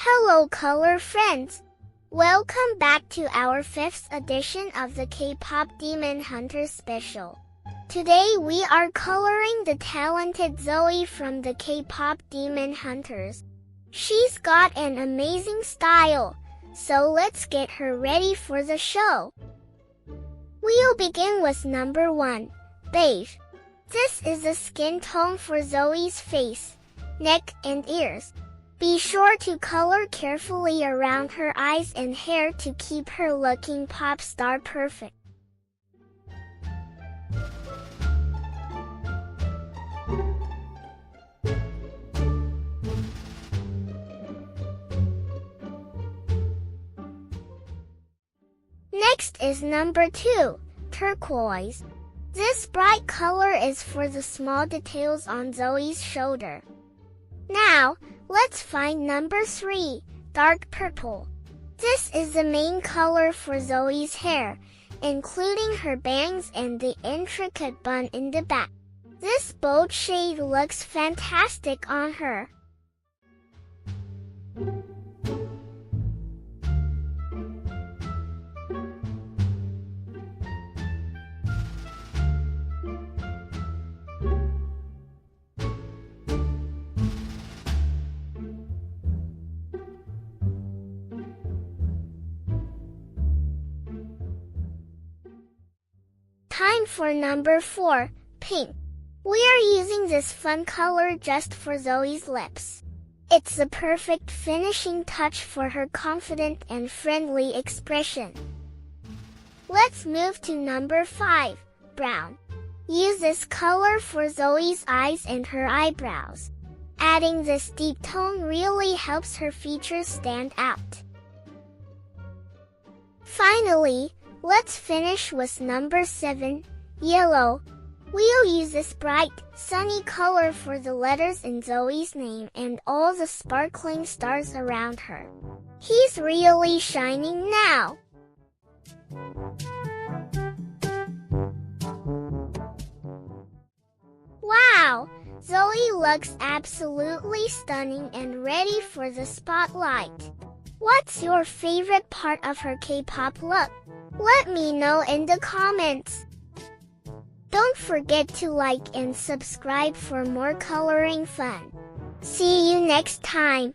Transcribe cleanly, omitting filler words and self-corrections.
Hello color friends! Welcome back to our 5th edition of the K-pop Demon Hunter special. Today we are coloring the talented Zoey from the K-pop Demon Hunters. She's got an amazing style, so let's get her ready for the show. We'll begin with number 1, beige. This is the skin tone for Zoey's face, neck and ears. Be sure to color carefully around her eyes and hair to keep her looking pop star perfect. Next is number 2, turquoise. This bright color is for the small details on Zoey's shoulder. Now, let's find number 3, dark purple. This is the main color for Zoey's hair, including her bangs and the intricate bun in the back. This bold shade looks fantastic on her. Time for number 4, pink. We are using this fun color just for Zoey's lips. It's the perfect finishing touch for her confident and friendly expression. Let's move to number 5, brown. Use this color for Zoey's eyes and her eyebrows. Adding this deep tone really helps her features stand out. Finally, let's finish with number 7, yellow. We'll use this bright, sunny color for the letters in Zoey's name and all the sparkling stars around her. He's really shining now. Wow! Zoey looks absolutely stunning and ready for the spotlight. What's your favorite part of her K-pop look? Let me know in the comments. Don't forget to like and subscribe for more coloring fun. See you next time.